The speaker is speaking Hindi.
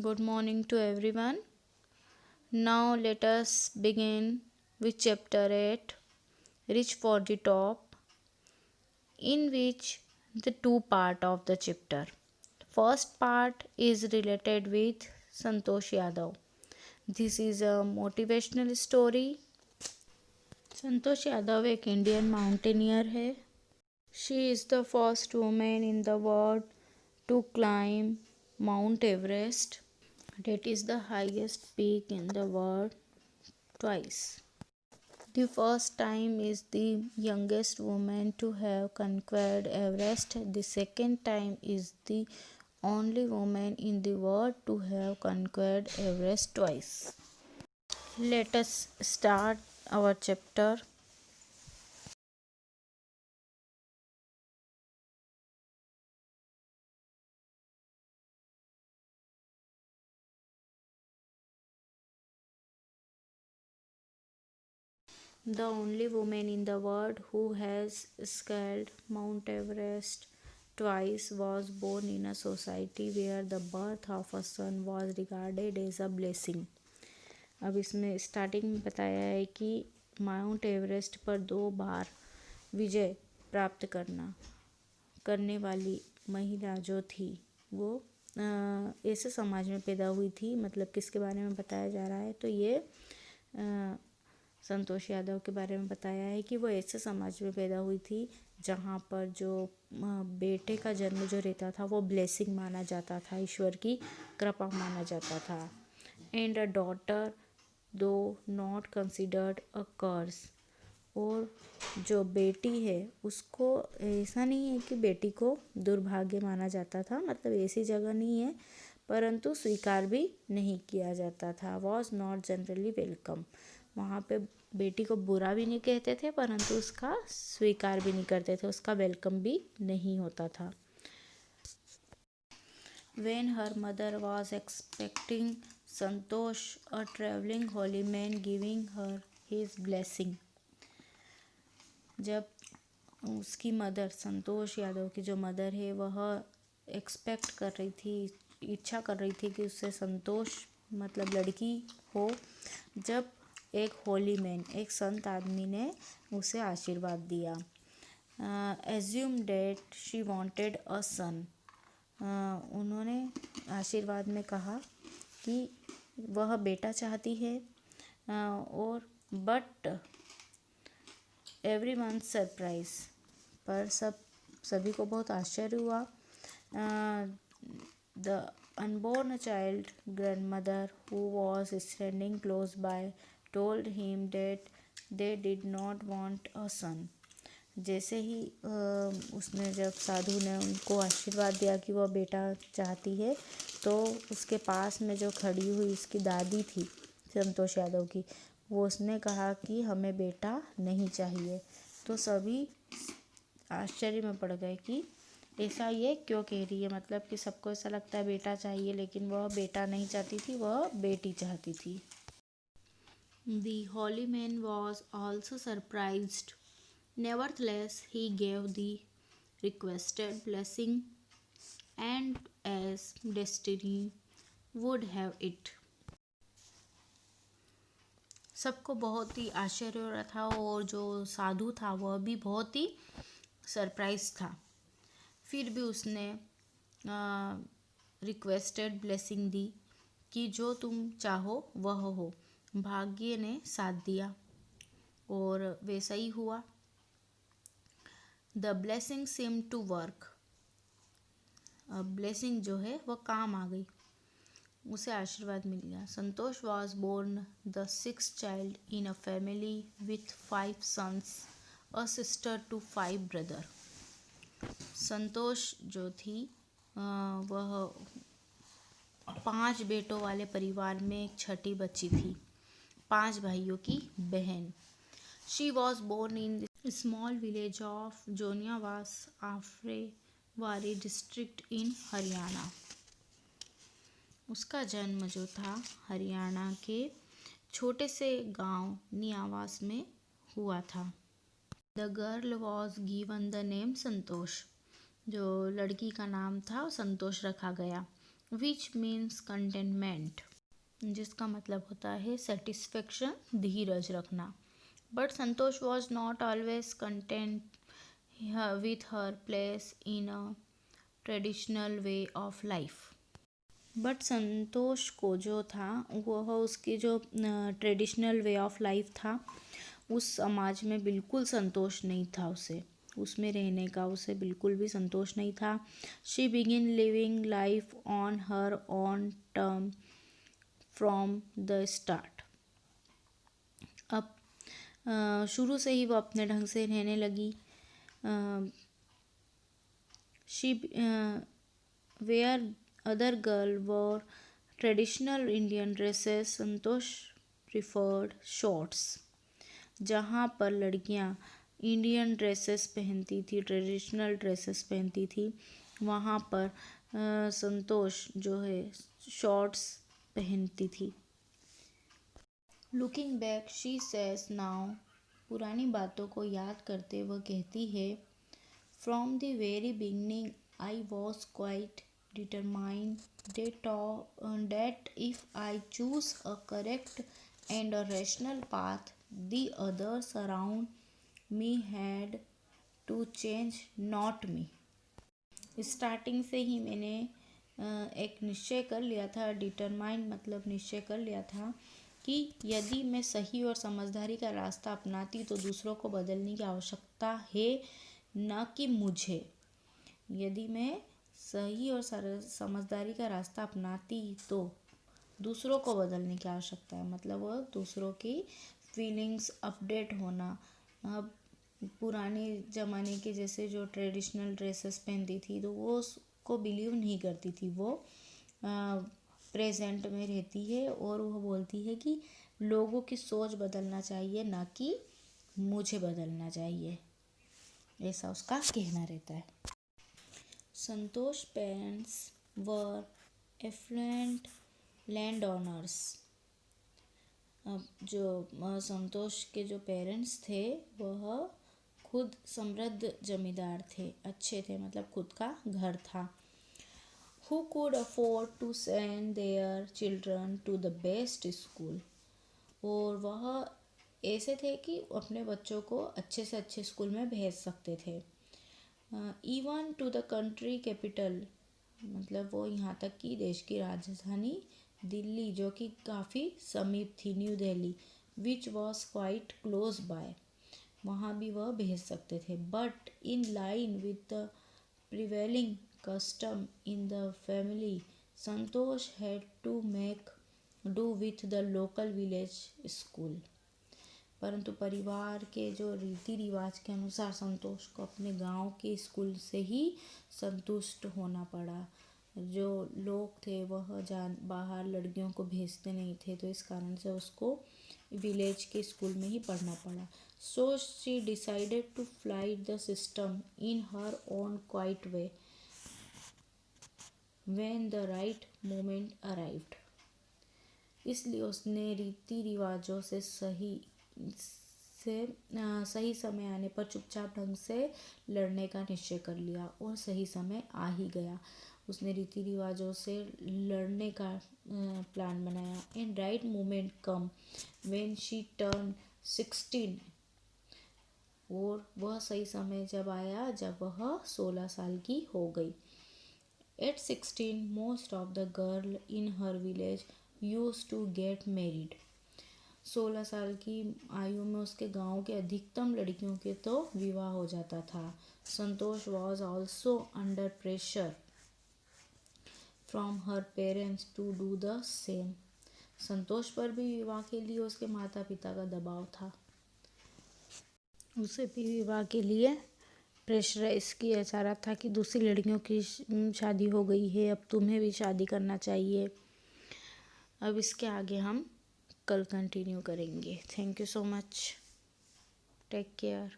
Good morning to everyone. Now let us begin with chapter 8, Reach for the Top, in which the two part of the chapter. First part is related with Santosh Yadav. This is a motivational story. Santosh Yadav एक इंडियन माउंटेनियर है. She is the first woman in the world to climb Mount Everest. That is the highest peak in the world twice. The first time is the youngest woman to have conquered Everest. The second time is the only woman in the world to have conquered Everest twice. Let us start our chapter. The only woman in the world who has scaled Mount Everest twice was born in a society where the birth of a son was regarded as a blessing. अब इसमें स्टार्टिंग में बताया है कि माउंट एवरेस्ट पर 2 बार विजय प्राप्त करने वाली महिला जो थी वो ऐसे समाज में पैदा हुई थी. मतलब किसके बारे में बताया जा रहा है, तो ये संतोष यादव के बारे में बताया है कि वो ऐसे समाज में पैदा हुई थी जहाँ पर जो बेटे का जन्म जो रहता था वो ब्लेसिंग माना जाता था, ईश्वर की कृपा माना जाता था. एंड अ डॉटर दो नॉट कंसिडर्ड अ कर्स. और जो बेटी है उसको ऐसा नहीं है कि बेटी को दुर्भाग्य माना जाता था, मतलब ऐसी जगह नहीं है, परंतु स्वीकार भी नहीं किया जाता था. Was not generally welcome. वहाँ पे बेटी को बुरा भी नहीं कहते थे, परंतु उसका स्वीकार भी नहीं करते थे, उसका वेलकम भी नहीं होता था. When her mother was expecting Santosh, a traveling holy man giving her his blessing. जब उसकी मदर, संतोष यादव की जो मदर है, वह एक्सपेक्ट कर रही थी, इच्छा कर रही थी कि उससे संतोष मतलब लड़की हो, जब एक होली मैन, एक संत आदमी ने उसे आशीर्वाद दिया. Assume that she wanted a son. उन्होंने आशीर्वाद में कहा कि वह बेटा चाहती है. और बट एवरीवन सरप्राइज, पर सभी को बहुत आश्चर्य हुआ. The unborn child grandmother who was standing close by told him that they did not want a son. जैसे ही उसने, जब साधु ने उनको आशीर्वाद दिया कि वह बेटा चाहती है, तो उसके पास में जो खड़ी हुई उसकी दादी थी संतोष यादव की, वो उसने कहा कि हमें बेटा नहीं चाहिए. तो सभी आश्चर्य में पड़ गए कि ऐसा ये क्यों कह रही है. मतलब कि सबको ऐसा लगता है बेटा चाहिए, लेकिन वह बेटा नहीं चाहती थी, वह बेटी चाहती थी. The holy man was also surprised. Nevertheless, he gave the requested blessing, and as destiny would have it. सबको बहुत ही आश्चर्य हो रहा था, और जो साधु था वह भी बहुत ही सरप्राइज था. फिर भी उसने रिक्वेस्टेड ब्लेसिंग दी कि जो तुम चाहो वह हो. भाग्य ने साथ दिया और वैसा ही हुआ. The blessing seem to work. Blessing जो है वह काम आ गई, उसे आशीर्वाद मिल गया. Santosh was born the 6th child in a family with 5 sons, a sister to 5 brother. Santosh जो थी वह 5 बेटों वाले परिवार में एक छठी बच्ची थी, 5 भाइयों की बहन. She was born in small village of जोनियावास, आफरेवारी district in Haryana. उसका जन्म जो था हरियाणा के छोटे से गांव नियावास में हुआ था. The girl was given the name Santosh. जो लड़की का नाम था संतोष रखा गया. विच मीन्स कंटेनमेंट, जिसका मतलब होता है सेटिस्फेक्शन, धीरज रखना. But Santosh was not always content with her place in a traditional way of life. But Santosh को जो था वह उसकी जो ट्रेडिशनल वे ऑफ लाइफ था उस समाज में बिल्कुल संतोष नहीं था. उसमें रहने का उसे बिल्कुल भी संतोष नहीं था. She begin living life on her own term from the start. अब शुरू से ही वो अपने ढंग से रहने लगी. She where other girl wore traditional Indian dresses, Santosh preferred shorts. जहाँ पर लड़कियाँ इंडियन ड्रेसेस पहनती थी, ट्रेडिशनल ड्रेसेस पहनती थी, वहाँ पर संतोष जो है शॉर्ट्स पहनती थी. Looking back she says now, पुरानी बातों को याद करते वह कहती है, From the very beginning, I was quite determined that if I choose a correct and a rational path, the others around me had to change, not me. Starting से ही मैंने एक निश्चय कर लिया था. डिटरमाइंड मतलब निश्चय कर लिया था कि यदि मैं सही और समझदारी का रास्ता अपनाती तो दूसरों को बदलने की आवश्यकता है, न कि मुझे. यदि मैं सही और समझदारी का रास्ता अपनाती तो दूसरों को बदलने की आवश्यकता है, मतलब वो दूसरों की फीलिंग्स अपडेट होना. अब पुराने ज़माने के जैसे जो ट्रेडिशनल ड्रेसेस पहनती थी तो वो उसको बिलीव नहीं करती थी. वो प्रेजेंट में रहती है और वह बोलती है कि लोगों की सोच बदलना चाहिए, ना कि मुझे बदलना चाहिए. ऐसा उसका कहना रहता है. Santosh parents were affluent land owners. अब जो संतोष के जो पेरेंट्स थे वह खुद समृद्ध जमींदार थे, अच्छे थे, मतलब खुद का घर था. Who could afford to send their children to the best school. और वह ऐसे थे कि अपने बच्चों को अच्छे से अच्छे स्कूल में भेज सकते थे. Even to the country capital, मतलब वो यहाँ तक कि देश की राजधानी दिल्ली, जो कि काफ़ी समीप थी, New Delhi, which was quite close by, वहाँ भी वह भेज सकते थे. But in line with the prevailing custom in the family, Santosh had to make do with the local village school. परंतु परिवार के जो रीति रिवाज के अनुसार संतोष को अपने गांव के स्कूल से ही संतुष्ट होना पड़ा. जो लोग थे वह बाहर लड़कियों को भेजते नहीं थे, तो इस कारण से उसको विलेज के स्कूल में ही पढ़ना पड़ा. So she decided to flight the system in her own quiet way when the right moment arrived. इसलिए उसने रीति रिवाजों से सही समय आने पर चुपचाप ढंग से लड़ने का निश्चय कर लिया, और सही समय आ ही गया. उसने रीति रिवाजों से लड़ने का प्लान बनाया. And right moment come when she turn 16. और वह सही समय जब आया जब वह 16 साल की हो गई. At 16, most of the girl in her village used to get married. 16 साल की आयु में उसके गांव के अधिकतम लड़कियों के तो विवाह हो जाता था. संतोष was also under pressure from her parents to do the same. संतोष पर भी विवाह के लिए उसके माता पिता का दबाव था. उसे भी विवाह के लिए प्रेशराइज किया जा रहा था कि दूसरी लड़कियों की शादी हो गई है, अब तुम्हें भी शादी करना चाहिए. अब इसके आगे हम कल कंटिन्यू करेंगे. Thank you so much. Take care.